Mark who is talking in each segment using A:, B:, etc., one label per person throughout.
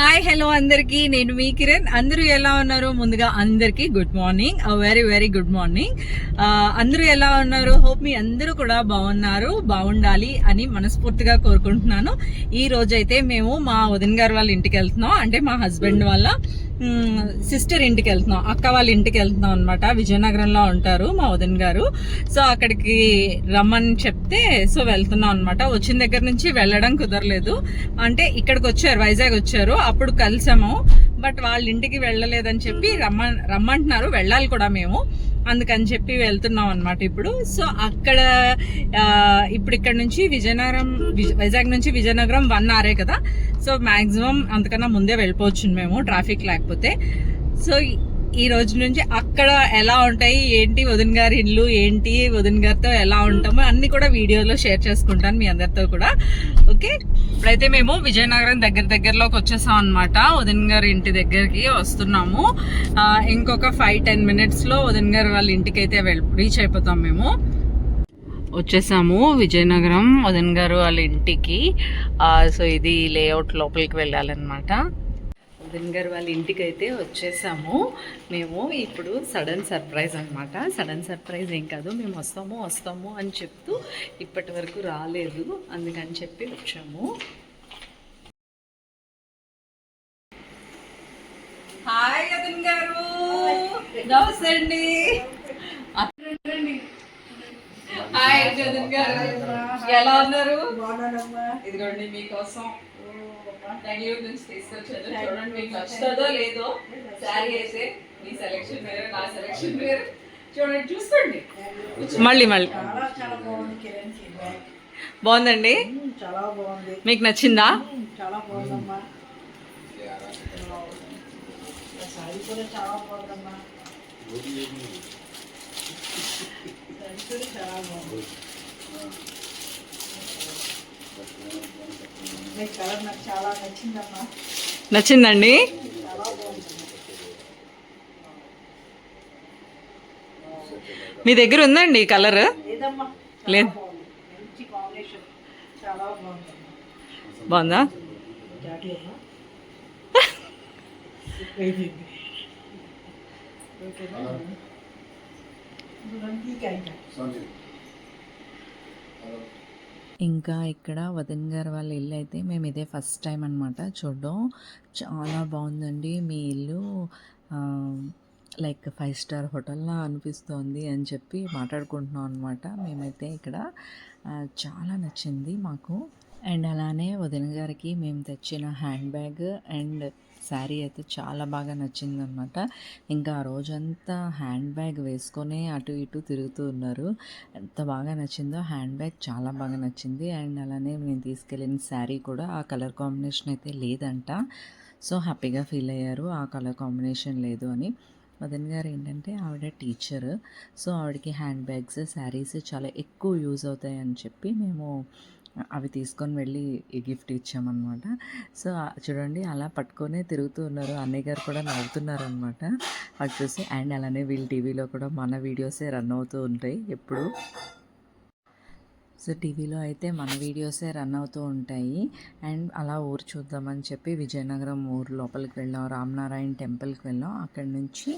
A: Hi hello అందరికి, నేను మీ కిరణ్. అందరూ ఎలా ఉన్నారు? ముందుగా అందరికి good morning, very very good morning. అందరూ ఎలా ఉన్నారు? హోప్ మీ అందరూ కూడా బాగుండాలి అని మనస్ఫూర్తిగా కోరుకుంటున్నాను. ఈ రోజైతే మేము మా వదిన గారు వాళ్ళ ఇంటికి వెళ్తున్నాం, అంటే మా హస్బెండ్ వాళ్ళ సిస్టర్ ఇంటికి వెళ్తున్నాం, అక్క వాళ్ళ ఇంటికి వెళ్తున్నాం అనమాట. విజయనగరంలో ఉంటారు మా వదిన గారు. సో అక్కడికి రమ్మని చెప్తే సో వెళ్తున్నాం అనమాట. వచ్చిన దగ్గర నుంచి వెళ్ళడం కుదరలేదు, అంటే ఇక్కడికి వచ్చారు, వైజాగ్ వచ్చారు, అప్పుడు కలిసాము. బట్ వాళ్ళ ఇంటికి వెళ్ళలేదని చెప్పి రమ్మంటున్నారు, వెళ్ళాలి కూడా మేము, అందుకని చెప్పి వెళ్తున్నాం అనమాట ఇప్పుడు. సో అక్కడ ఇప్పుడు ఇక్కడ నుంచి వైజాగ్ నుంచి విజయనగరం 1 hour కదా. సో మాక్సిమం అంతకన్నా ముందే వెళ్ళిపోవచ్చు మేము, ట్రాఫిక్ లేకపోతే. సో ఈ రోజు నుంచి అక్కడ ఎలా ఉంటాయి ఏంటి, వదిన గారి ఇల్లు ఏంటి, వదిన గారితో ఎలా ఉంటామో అన్ని కూడా వీడియోలో షేర్ చేసుకుంటాను మీ అందరితో కూడా. ఓకే, ఇప్పుడైతే మేము విజయనగరం దగ్గరలోకి వచ్చేసాం అనమాట. వదిన గారి ఇంటి దగ్గరికి వస్తున్నాము. ఇంకొక 5-10 minutes లో వదిన గారు వాళ్ళ ఇంటికి అయితే రీచ్ అయిపోతాం. మేము వచ్చేసాము విజయనగరం వదిన గారు వాళ్ళ ఇంటికి. సో ఇది లేఅవుట్, లోపలికి వెళ్ళాలన్నమాట. వదిన గారు వాళ్ళ ఇంటికి అయితే వచ్చేసాము మేము. ఇప్పుడు సడన్ సర్ప్రైజ్ అనమాట. సడన్ సర్ప్రైజ్ ఏం కాదు, మేము వస్తాము అని చెప్తూ ఇప్పటి వరకు రాలేదు, అందుకని చెప్పి వచ్చాము. హాయ్ వదిన గారు, నమస్తే అండి. హాయ్ వదిన గారు, ఎలా ఉన్నారు? ఇదిగోండి మీకోసం బెంగళూరు నుంచి తీసుకొచ్చాను, చూడండి మీకు నచ్చుతుందో లేదో. శారీ అయితే మీ సెలెక్షన్ వేరే, నా సెలెక్షన్ వేరే, చూడండి, చూసుకోండి. మళ్ళీ బాగుందండి, చాలా బాగుంది. మీకు నచ్చిందా? చాలా బాగుందమ్మా, శారీ కూడా చాలా బాగుందమ్మా, చాలా బాగుంది. చాలా నచ్చిందండి. మీ దగ్గర ఉందండి కలర్? లేదు. బాగుందా? ఇంకా ఇక్కడ వదిన గారు వాళ్ళ ఇల్లు అయితే మేము ఇదే ఫస్ట్ టైం అనమాట చూడడం. చాలా బాగుందండి మీ ఇల్లు, లైక్ 5 star హోటల్లా అనిపిస్తోంది అని చెప్పి మాట్లాడుకుంటున్నాం అనమాట. మేమైతే ఇక్కడ చాలా నచ్చింది మాకు. అండ్ అలానే వదిన గారికి మేము తెచ్చిన హ్యాండ్ బ్యాగ్ అండ్ శారీ అయితే చాలా బాగా నచ్చిందనమాట. ఇంకా ఆ రోజంతా హ్యాండ్ బ్యాగ్ వేసుకొని అటు ఇటు తిరుగుతూ ఉన్నారు. ఎంత బాగా నచ్చిందో హ్యాండ్ బ్యాగ్, చాలా బాగా నచ్చింది. అండ్ అలానే నేను తీసుకెళ్ళిన శారీ కూడా ఆ కలర్ కాంబినేషన్ అయితే లేదంట. సో హ్యాపీగా ఫీల్ అయ్యారు ఆ కలర్ కాంబినేషన్ లేదు అని. వదిన గారు ఏంటంటే ఆవిడ టీచర్, సో ఆవిడకి హ్యాండ్ బ్యాగ్స్, శారీస్ చాలా ఎక్కువ యూజ్ అవుతాయి అని చెప్పి మేము అవి తీసుకొని వెళ్ళి ఈ గిఫ్ట్ ఇచ్చామన్నమాట. సో చూడండి అలా పట్టుకొనే తిరుగుతూ ఉన్నారు. అన్నయ్య గారు కూడా నవ్వుతున్నారు అనమాట అది చూసి. అండ్ అలానే వీళ్ళు టీవీలో కూడా మన వీడియోసే రన్ అవుతూ ఉంటాయి ఎప్పుడు. సో టీవీలో అయితే మన వీడియోసే రన్ అవుతూ ఉంటాయి. అండ్ అలా ఊరు చూద్దామని చెప్పి విజయనగరం ఊరు లోపలికి వెళ్ళాం, రామనారాయణ టెంపుల్కి వెళ్ళాం. అక్కడి నుంచి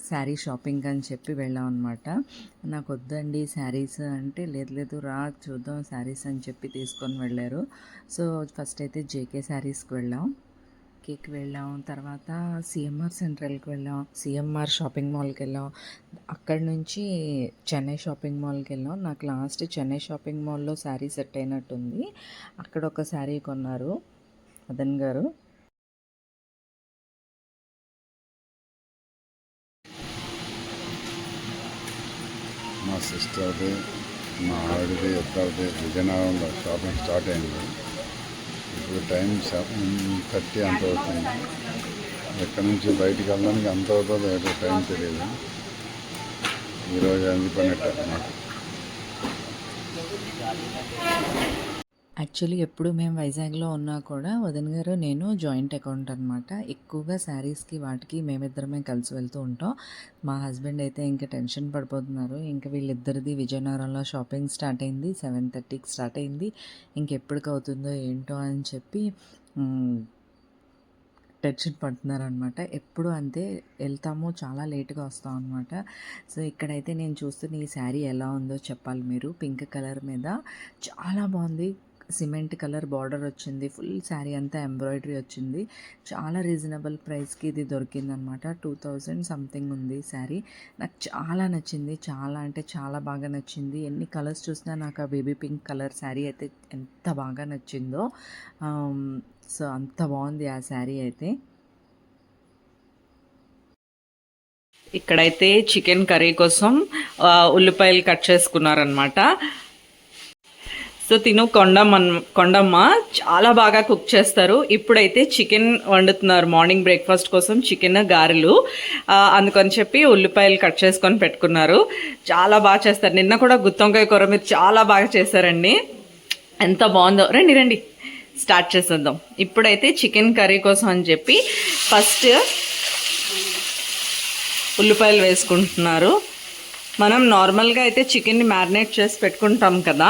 A: శారీ షాపింగ్ అని చెప్పి వెళ్ళాం అనమాట. నాకు వద్దండి శారీస్ అంటే, లేదు రా చూద్దాం శారీస్ అని చెప్పి తీసుకొని వెళ్ళారు. సో ఫస్ట్ అయితే జేకే శారీస్కి వెళ్ళాం, కేక్ వెళ్ళాం. తర్వాత సిఎంఆర్ సెంట్రల్కి వెళ్ళాం, సిఎంఆర్ షాపింగ్ మాల్కి వెళ్ళాం. అక్కడి నుంచి చెన్నై షాపింగ్ మాల్కి వెళ్ళాం. నాకు లాస్ట్ చెన్నై షాపింగ్ మాల్లో శారీ సెట్ అయినట్టుంది, అక్కడ ఒక శారీ కొన్నారు అదన్ గారు.
B: మా సిస్టర్ది, మా ఆవిడది, ఇద్దరిది విజయనగరంలో షాపింగ్ స్టార్ట్ అయింది. ఇప్పుడు టైం 7:30 అంత అవుతుంది. ఎక్కడి నుంచి బయటికి వెళ్ళడానికి అంత అవుతుందో ఏదో టైం తెలియదు. ఈరోజు అందిపోయినట్టు నాకు.
A: యాక్చువల్లీ ఎప్పుడు మేము వైజాగ్లో ఉన్నా కూడా వదిన గారు నేను జాయింట్ అకౌంట్ అనమాట. ఎక్కువగా శారీస్కి వాటికి మేమిద్దరమే కలిసి వెళ్తూ ఉంటాం. మా హస్బెండ్ అయితే ఇంకా టెన్షన్ పడిపోతున్నారు. ఇంకా వీళ్ళిద్దరిది విజయనగరంలో షాపింగ్ స్టార్ట్ అయింది, 7:30కి స్టార్ట్ అయింది. ఇంకెప్పటికి అవుతుందో ఏంటో అని చెప్పి టెన్షన్ పడుతున్నారనమాట. ఎప్పుడు అంతే, వెళ్తాము చాలా లేట్గా వస్తాం అనమాట. సో ఇక్కడైతే నేను చూస్తున్న ఈ శారీ ఎలా ఉందో చెప్పాలి మీరు. పింక్ కలర్ మీద చాలా బాగుంది. సిమెంట్ కలర్ బార్డర్ వచ్చింది. ఫుల్ శారీ అంతా ఎంబ్రాయిడరీ వచ్చింది. చాలా రీజనబుల్ ప్రైస్కి ఇది దొరికిందనమాట. 2000 సంథింగ్ ఉంది శారీ. నాకు చాలా నచ్చింది. చాలా అంటే చాలా బాగా నచ్చింది. ఎన్ని కలర్స్ చూసినా నాకు ఆ బేబీ పింక్ కలర్ శారీ అయితే ఎంత బాగా నచ్చిందో. సో అంత బాగుంది ఆ శారీ అయితే. ఇక్కడైతే చికెన్ కర్రీ కోసం ఉల్లిపాయలు కట్ చేసుకున్నారనమాట. సో తిను కొండమ్మ చాలా బాగా కుక్ చేస్తారు. ఇప్పుడైతే చికెన్ వండుతున్నారు మార్నింగ్ బ్రేక్ఫాస్ట్ కోసం, చికెన్ గారెలు. అందుకని చెప్పి ఉల్లిపాయలు కట్ చేసుకొని పెట్టుకున్నారు. చాలా బాగా చేస్తారు. నిన్న కూడా గుత్తొంకాయ కూర మీరు చాలా బాగా చేశారండి. ఎంత బాగుందో. రండి రండి స్టార్ట్ చేసేద్దాం. ఇప్పుడైతే చికెన్ కర్రీ కోసం అని చెప్పి ఫస్ట్ ఉల్లిపాయలు వేసుకుంటున్నారు. మనం నార్మల్గా అయితే చికెన్ని మ్యారినేట్ చేసి పెట్టుకుంటాం కదా,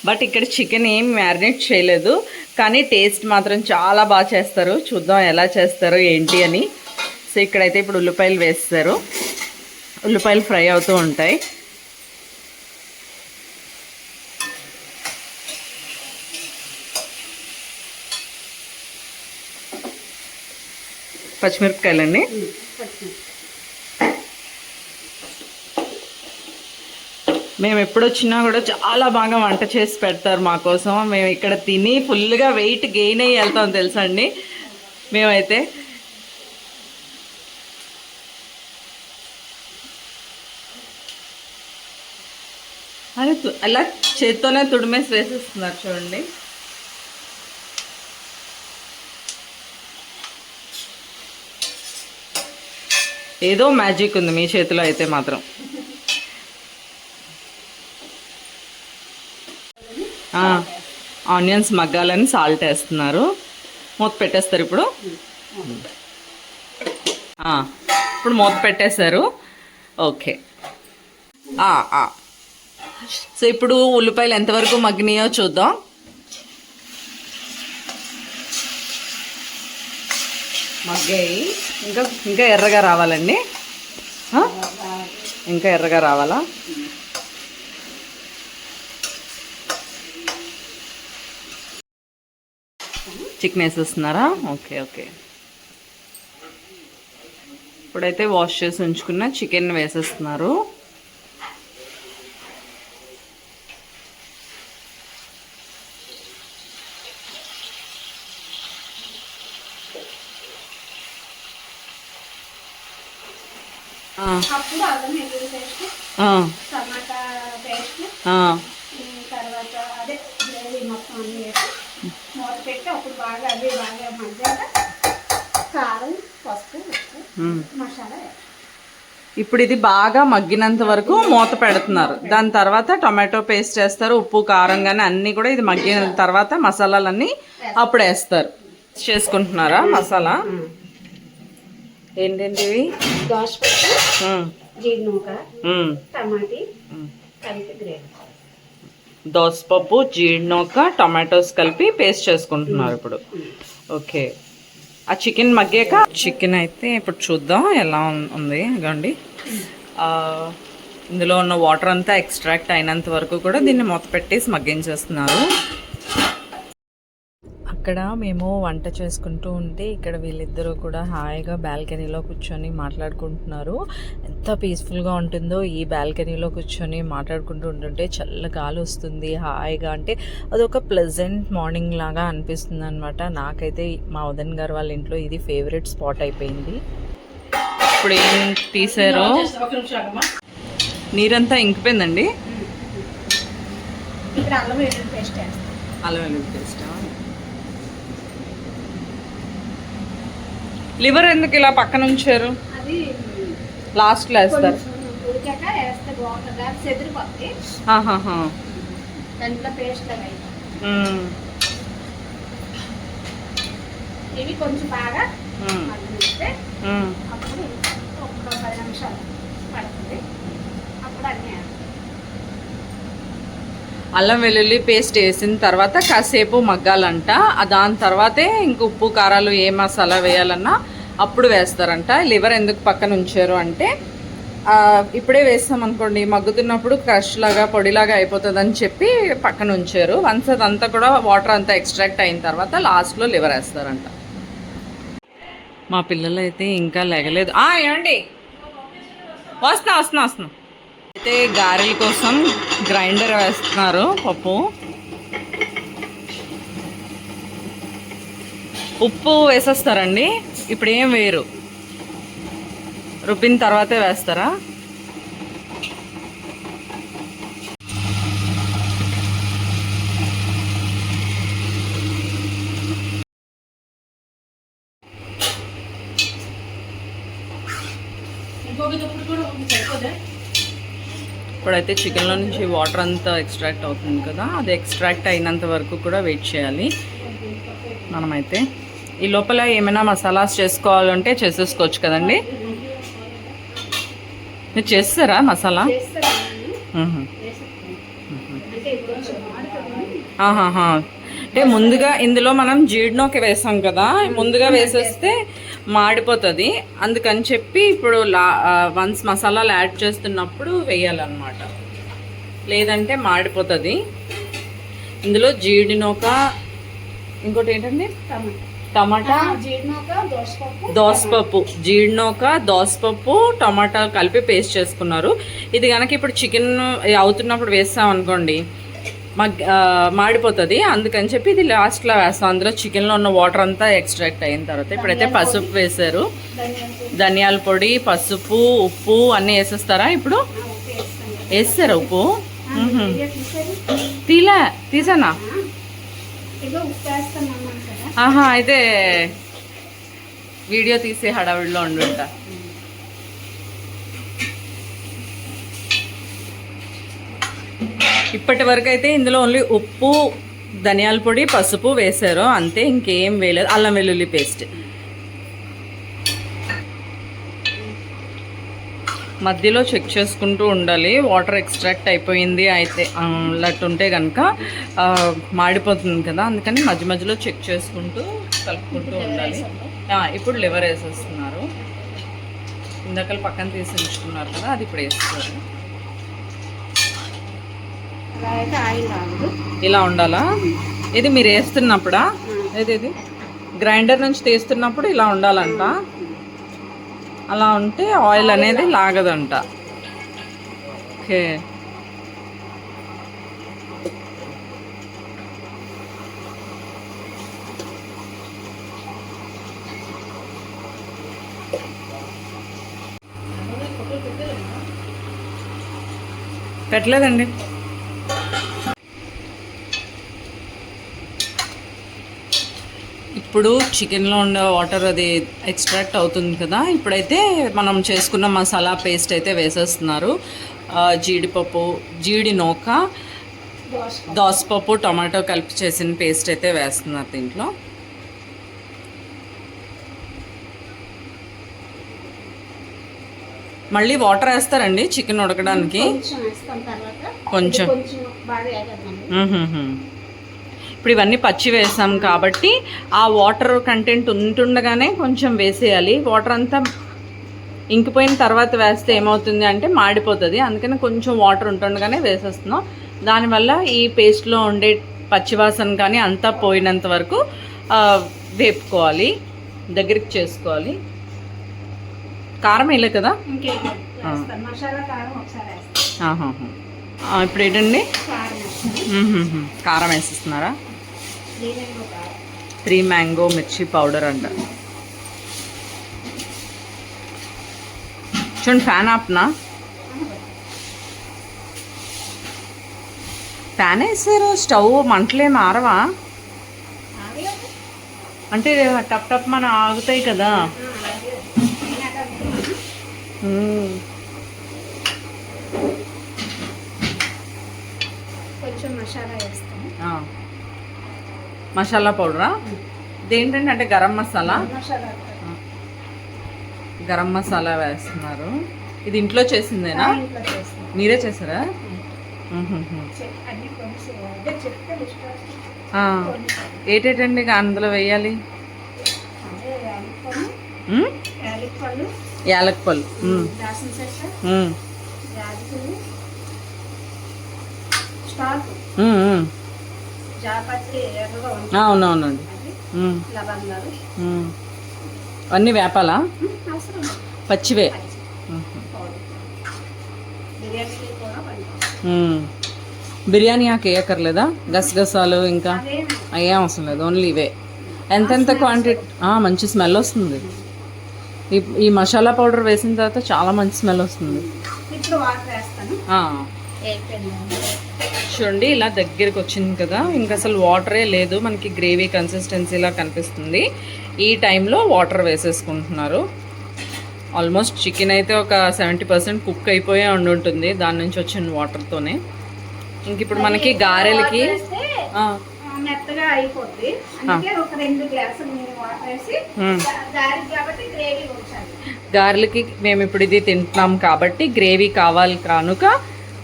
A: బట్ ఇక్కడ చికెన్ ఏం మ్యారినేట్ చేయలేదు, కానీ టేస్ట్ మాత్రం చాలా బాగా చేస్తారు. చూద్దాం ఎలా చేస్తారో ఏంటి అని. సో ఇక్కడైతే ఇప్పుడు ఉల్లిపాయలు వేస్తారు. ఉల్లిపాయలు ఫ్రై అవుతూ ఉంటాయి. పచ్చిమిరపకాయలండి. మేము ఎప్పుడు వచ్చినా కూడా చాలా బాగా వంట చేసి పెడతారు మా కోసం. మేము ఇక్కడ తిని ఫుల్గా వెయిట్ గెయిన్ అయ్యి వెళ్తాం తెలుసా అండి మేమైతే. అది అలా చేత్తోనే తుడిమేసి వేసేస్తున్నారు చూడండి. ఏదో మ్యాజిక్ ఉంది మీ చేతిలో అయితే మాత్రం. ఆనియన్స్ మగ్గాలని సాల్ట్ వేస్తున్నారు. మూత పెట్టేస్తారు ఇప్పుడు. ఇప్పుడు మూత పెట్టేశారు. ఓకే. సో ఇప్పుడు ఉల్లిపాయలు ఎంతవరకు మగ్గినాయో చూద్దాం. మగ్గాయి. ఇంకా ఎర్రగా రావాలండి. ఇంకా ఎర్రగా రావాలా? చికెన్ వేసేస్తున్నారా? Okay okay. ఇప్పుడైతే వాష్ చేసి ఉంచుకున్న చికెన్ వేసేస్తున్నారు.
C: తర్వాత అదే గ్రేవీ మొత్తం అన్ని వేసి మూత పెట్టి అప్పుడు బాగా అవి బాగా మగ్గాక కారం, పసుపు, మసాలా.
A: ఇప్పుడు ఇది బాగా మగ్గినంత వరకు మూత పెడుతున్నారు. దాని తర్వాత టొమాటో పేస్ట్ వేస్తారు. ఉప్పు కారం కానీ అన్నీ కూడా ఇది మగ్గిన తర్వాత మసాలాలన్నీ అప్పుడు వేస్తారు. చేసుకుంటున్నారా మసాలా? ఏంటంటివి?
C: దోసపప్పు, జీడినూక, టమాటీ, గ్రేవీ.
A: దోసపప్పు, జీడినూక, టొమాటోస్ కలిపి పేస్ట్ చేసుకుంటున్నారు ఇప్పుడు. ఓకే. ఆ చికెన్ మగ్గాక చికెన్ అయితే ఇప్పుడు చూద్దాం ఎలా ఉంది. ఇదండి ఇందులో ఉన్న వాటర్ అంతా ఎక్స్ట్రాక్ట్ అయినంత వరకు కూడా దీన్ని మూత పెట్టేసి మగ్గించేస్తున్నారు. అక్కడ మేము వంట చేసుకుంటూ ఉంటే ఇక్కడ వీళ్ళిద్దరూ కూడా హాయిగా బాల్కనీలో కూర్చొని మాట్లాడుకుంటున్నారు. ఎంత పీస్ఫుల్గా ఉంటుందో ఈ బాల్కనీలో కూర్చొని మాట్లాడుకుంటూ ఉంటుంటే. చల్ల గాలి వస్తుంది హాయిగా. అంటే అదొక ప్లెజెంట్ మార్నింగ్ లాగా అనిపిస్తుంది అనమాట. నాకైతే మా వదన్ గారు వాళ్ళ ఇంట్లో ఇది ఫేవరెట్ స్పాట్ అయిపోయింది. ఇప్పుడు ఏం తీసారో నీరంతా ఇంకిపోయిందండి.
C: అల్లం వెల్లుల్లి పేస్ట్ వేస్తాం.
A: అల్లం వెల్లుల్లి పేస్ట్. లివర్ ఎందుకు ఇలా పక్కన ఉంచారు?
C: అది
A: లాస్ట్లో వేస్తారు.
C: ఉడికాక వేస్తే బాగుంటుంది. అది చెదిరిపోద్ది. దాంట్లో పేస్ట్ ఇవి కొంచెం బాగా మగ్గిస్తే అప్పుడు ఒక 10 నిమిషాలు పడుతుంది. అప్పుడు అన్నీ
A: అల్లం వెల్లుల్లి పేస్ట్ వేసిన తర్వాత కాసేపు మగ్గాలంట. దాని తర్వాతే ఇంక ఉప్పు కారాలు ఏ మసాలా వేయాలన్నా అప్పుడు వేస్తారంట. లివర్ ఎందుకు పక్కన ఉంచారు అంటే ఇప్పుడే వేస్తాం అనుకోండి మగ్గుతున్నప్పుడు క్రష్ లాగా పొడిలాగా అయిపోతుంది అని చెప్పి పక్కన ఉంచారు. వన్స్ అదంతా కూడా వాటర్ అంతా ఎక్స్ట్రాక్ట్ అయిన తర్వాత లాస్ట్లో లివర్ వేస్తారంట. మా పిల్లలు అయితే ఇంకా లెగలేదు. ఏమండి వస్తున్నా అయితే గారెల కోసం గ్రైండర్ వేస్తున్నారు పప్పు. ఉప్పు వేసేస్తారండి, ఇప్పుడు ఏం వేయరు, రుబ్బిన తర్వాతే వేస్తారా? ఇప్పుడైతే చికెన్లో నుంచి వాటర్ అంతా ఎక్స్ట్రాక్ట్ అవుతుంది కదా, అది ఎక్స్ట్రాక్ట్ అయినంత వరకు కూడా వెయిట్ చేయాలి మనమైతే. ఈ లోపల ఏమైనా మసాలాస్ చేసుకోవాలంటే చేసేసుకోవచ్చు కదండి. మీరు చేస్తారా మసాలా? అంటే ముందుగా ఇందులో మనం జీడినోకి వేసాం కదా, ముందుగా వేసేస్తే మాడిపోతుంది. అందుకని చెప్పి ఇప్పుడు వన్స్ మసాలాలు యాడ్ చేస్తున్నప్పుడు వేయాలన్నమాట, లేదంటే మాడిపోతుంది. ఇందులో జీడినోక, ఇంకోటి ఏంటండి టమాటా, దోసపప్పు, జీడినోక, దోసపప్పు, టమాటా కలిపి పేస్ట్ చేసుకున్నారు. ఇది కనుక ఇప్పుడు చికెన్ అవుతున్నప్పుడు వేస్తాం అనుకోండి మాడిపోతుంది. అందుకని చెప్పి ఇది లాస్ట్లో వేస్తాం. అందులో చికెన్లో ఉన్న వాటర్ అంతా ఎక్స్ట్రాక్ట్ అయిన తర్వాత ఇప్పుడైతే పసుపు వేసారు, ధనియాల పొడి, పసుపు, ఉప్పు అన్నీ వేసేస్తారా? ఇప్పుడు వేస్తారా ఉప్పు? తీసానా? అయితే వీడియో తీసే హడావిడిలో ఉండుంటా. ఇప్పటి వరకు అయితే ఇందులో ఓన్లీ ఉప్పు, ధనియాల పొడి, పసుపు వేసారు అంతే, ఇంకేం వేయలేదు. అల్లం వెల్లుల్లి పేస్ట్ మధ్యలో చెక్ చేసుకుంటూ ఉండాలి. వాటర్ ఎక్స్ట్రాక్ట్ అయిపోయింది అయితే అన్నట్టుంటే కనుక మాడిపోతుంది కదా, అందుకని మధ్య మధ్యలో చెక్ చేసుకుంటూ కలుపుకుంటూ ఉండాలి. ఇప్పుడు లివర్ వేసేస్తున్నారు. ఇందాక పక్కన తీసి ఉంచుకున్నారు కదా, అది ఇప్పుడు వేస్తారు. ఇలా ఉండాలా? ఇది మీరు వేస్తున్నప్పుడా? ఇది గ్రైండర్ నుంచి తీస్తున్నప్పుడు ఇలా ఉండాలంట. అలా ఉంటే ఆయిల్ అనేది లాగదంట. ఓకే, పెట్టలేదండి. ఇప్పుడు చికెన్లో ఉండే వాటర్ అది ఎక్స్ట్రాక్ట్ అవుతుంది కదా, ఇప్పుడైతే మనం చేసుకున్న మసాలా పేస్ట్ అయితే వేసేస్తున్నారు. జీడిపప్పు, జీడినోక, దోసపప్పు, టమాటో కలిపి చేసిన పేస్ట్ అయితే వేస్తున్నారు దీంట్లో. మళ్ళీ వాటర్ వేస్తారండి చికెన్ ఉడకడానికి కొంచెం. ఇప్పుడు ఇవన్నీ పచ్చి వేసాం కాబట్టి ఆ వాటర్ కంటెంట్ ఉంటుండగానే కొంచెం వేసేయాలి. వాటర్ అంతా ఇంకిపోయిన తర్వాత వేస్తే ఏమవుతుంది అంటే మాడిపోతుంది. అందుకని కొంచెం వాటర్ ఉంటుండగానే వేసేస్తున్నాం. దానివల్ల ఈ పేస్ట్లో ఉండే పచ్చివాసన కానీ అంతా పోయినంత వరకు వేపుకోవాలి, దగ్గరికి చేసుకోవాలి. కారం వేయలే కదా? ఇప్పుడు ఏంటండి కారం వేసేస్తున్నారా? 3 మ్యాంగో మిర్చి పౌడర్ అంట. చూడండి, ఫ్యాన్ ఆప్నా? ఫ్యాన్ వేసారు. స్టవ్ మంటలే మారవా? అంటే టప్ టప్ మన ఆగుతాయి కదా.
C: కొంచెం మసాలా వేస్తాం.
A: మసాలా పౌడరా? ఇదేంటంటే అంటే గరం మసాలా. గరం మసాలా వేస్తున్నారు. ఇది ఇంట్లో చేసిందేనా? మీరే చేసారా?
C: అన్ని కొంచెం అదే చెప్తే లిస్ట్
A: ఏటేటండి అందులో వేయాలి?
C: అదే యాలక్కలు, యాలక్కలు,
A: యాలక్కలు,
C: దాసిన చెక్క, యాలకులు, స్టాక్, జాపత్రి ఎర్రగా ఉంటుంది.
A: అవునవునండి.
C: లవంగాలు
A: అన్నీ వేపాలా?
C: అవసరం లేదు.
A: పచ్చివే.
C: బిర్యానీకి కూడా పనికొస్తుంది.
A: బిర్యానీ ఆకు వేయక్కర్లేదా? గసగసాలు ఇంకా ఏం అవసరం లేదు, ఓన్లీ ఇవే. ఎంతెంత క్వాంటిటీ? మంచి స్మెల్ వస్తుంది. ఈ మసాలా పౌడర్ వేసిన తర్వాత చాలా మంచి స్మెల్ వస్తుంది.
C: ఇప్పుడు వాటర్ వేస్తాను.
A: చూడండి ఇలా దగ్గరికి వచ్చింది కదా, ఇంకా అసలు వాటరే లేదు, మనకి గ్రేవీ కన్సిస్టెన్సీలా కనిపిస్తుంది. ఈ టైంలో వాటర్ వేసేసుకుంటున్నారు. ఆల్మోస్ట్ చికెన్ అయితే ఒక 70% కుక్ అయిపోయే ఉంటుంది దాని నుంచి వచ్చిన వాటర్తోనే. ఇంక ఇప్పుడు మనకి గారెలకి
C: మెత్తగా అయిపోద్ది, అందుకే ఒక 2 గ్లాసులు వాటర్ వేసి గారెలు కాబట్టి గ్రేవీ ఉంచాలి.
A: గారెలకి మేము ఇప్పుడు ఇది తింటున్నాం కాబట్టి గ్రేవీ కావాలి కనుక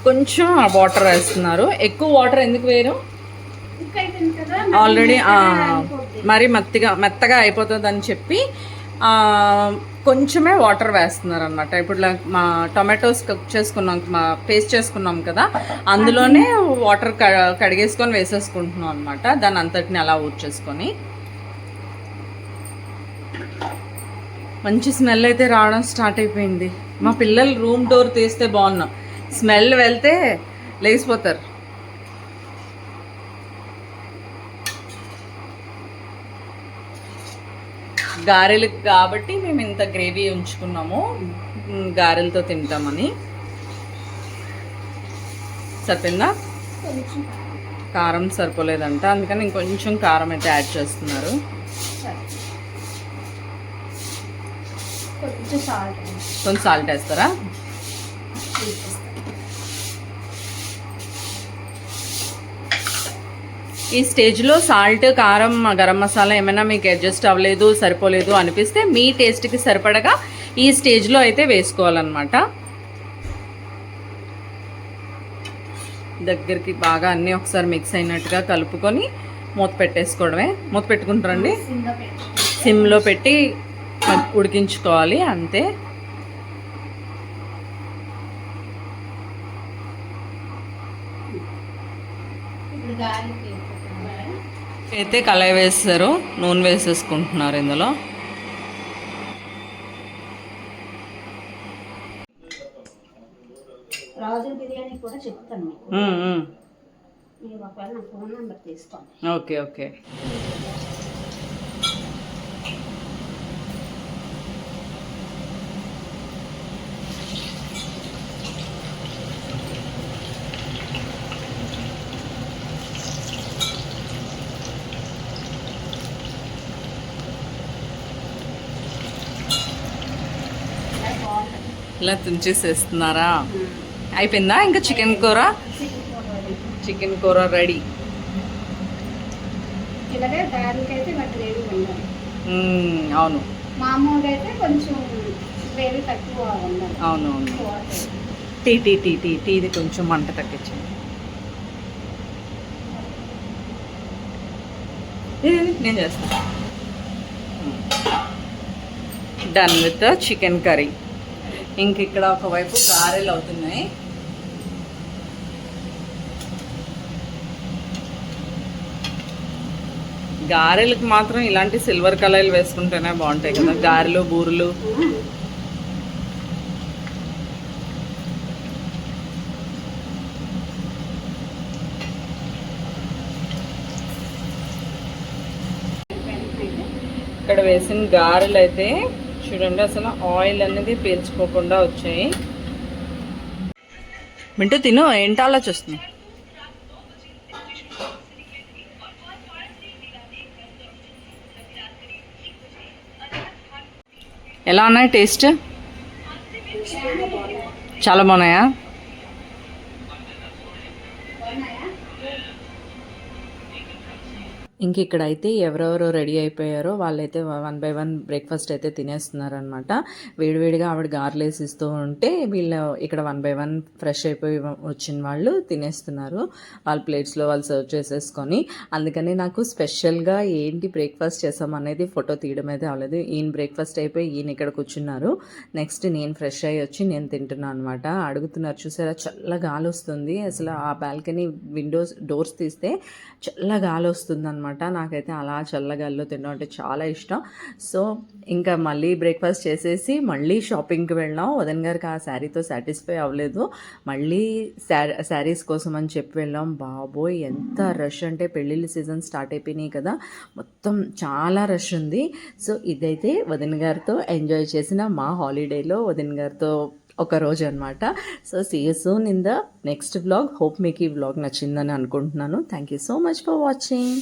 A: కొంచెం వాటర్ వేస్తున్నారు. ఎక్కువ వాటర్ ఎందుకు వేయరు? ఆల్రెడీ మరి మెత్తగా అయిపోతుంది అని చెప్పి కొంచెమే వాటర్ వేస్తున్నారు అనమాట. ఇప్పుడు మా టొమాటోస్ కుక్ చేసుకున్నాం, పేస్ట్ చేసుకున్నాం కదా, అందులోనే వాటర్ కడిగేసుకొని వేసేసుకుంటున్నాం అనమాట. దాని అంతటిని అలా ఊడ్చేసుకొని. మంచి స్మెల్ అయితే రావడం స్టార్ట్ అయిపోయింది. మా పిల్లలు రూమ్ డోర్ తీస్తే బాగున్నాం, స్మెల్ వెళ్తే లేచిపోతారు. గారెలకు కాబట్టి మేము ఇంత గ్రేవీ ఉంచుకున్నాము, గారెలతో తింటామని. సరిపోయిందా? కారం సరిపోలేదంట, అందుకని ఇంకొంచెం కారం అయితే యాడ్ చేస్తున్నారు. కొంచెం సాల్ట్ వేస్తారా? ఈ స్టేజ్లో సాల్ట్, కారం, గరం మసాలా ఏమైనా మీకు అడ్జస్ట్ అవ్వలేదు, సరిపోలేదు అనిపిస్తే మీ టేస్ట్కి సరిపడగా ఈ స్టేజ్లో అయితే వేసుకోవాలన్నమాట. దగ్గరికి బాగా అన్నీ ఒకసారి మిక్స్ అయినట్టుగా కలుపుకొని మూత పెట్టేసుకోవడమే. మూత పెట్టుకుంటారండి, సిమ్లో పెట్టి ఉడికించుకోవాలి అంతే. అయితే కళాయి వేస్తారు, నూనె వేసేసుకుంటున్నారు ఇందులో.
C: రాజు బిర్యానీ కూడా చెప్తాను మీకు. మీరు ఒకవేళ నా ఫోన్ నెంబర్ తీసుకోండి.
A: Okay okay. ఇలా తుంచేసేస్తున్నారా? అయిపోయిందా? ఇంకా చికెన్ కూర? చికెన్ కూర రెడీ. అవును,
C: మామూలుగా అయితే కొంచెం గ్రేవీ తక్కువ ఉండాలి.
A: అవునవును. టీది కొంచెం మంట తగ్గించండి. నేను చేస్తాను. Done with chicken curry. ఇంక ఇక్కడ ఒకవైపు గారెలు అవుతున్నాయి. గారెలకు మాత్రం ఇలాంటి సిల్వర్ కలర్లు వేసుకుంటేనే బాగుంటాయి కదా, గారెలు, బూరెలు. ఇక్కడ వేసిన గారెలు అయితే చూడండి అసలు ఆయిల్ అనేది పీల్చుకోకుండా వచ్చాయి. మింటూ తిను, ఏంటి ఆలోచిస్తుంది? ఎలా ఉన్నాయి టేస్ట్? చాలా బాగున్నాయా? ఇంక ఇక్కడైతే ఎవరెవరో రెడీ అయిపోయారో వాళ్ళైతే 1 by 1 బ్రేక్ఫాస్ట్ అయితే తినేస్తున్నారనమాట. వేడివేడిగా ఆవిడ గార్లేసి ఇస్తూ ఉంటే వీళ్ళు ఇక్కడ 1 by 1 ఫ్రెష్ అయిపోయి వచ్చిన వాళ్ళు తినేస్తున్నారు. వాళ్ళ ప్లేట్స్లో వాళ్ళు సర్వ్ చేసేసుకొని. అందుకని నాకు స్పెషల్గా ఏంటి బ్రేక్ఫాస్ట్ చేసాం అనేది ఫోటో తీయడం అయితే అవ్వలేదు. ఈయన బ్రేక్ఫాస్ట్ అయిపోయి ఈయన ఇక్కడ కూర్చున్నారు. నెక్స్ట్ నేను ఫ్రెష్ అయ్యి వచ్చి నేను తింటున్నాను అనమాట. అడుగుతున్నారు చూసారా, చల్ల గాలి వస్తుంది. అసలు ఆ బాల్కనీ డోర్స్ తీస్తే చల్ల గాలి వస్తుంది అనమాట. నాకైతే అలా చల్లగాల్లో తినడం అంటే చాలా ఇష్టం. సో ఇంకా మళ్ళీ బ్రేక్ఫాస్ట్ చేసేసి మళ్ళీ షాపింగ్కి వెళ్ళాం. వదన్ గారికి ఆ శారీతో సాటిస్ఫై అవ్వలేదు, మళ్ళీ శారీస్ కోసం అని చెప్పి వెళ్ళాం. బాబోయ్ ఎంత రష్ అంటే, పెళ్ళిళ్ళ సీజన్ స్టార్ట్ అయిపోయినాయి కదా, మొత్తం చాలా రష్ ఉంది. సో ఇదైతే వదిన గారితో ఎంజాయ్ చేసిన మా హాలిడేలో వదిన గారితో ఒక రోజు అనమాట. So see you soon in the next vlog. Hope మీకు ఈ వ్లాగ్ నచ్చిందని అనుకుంటున్నాను. Thank you so much for watching.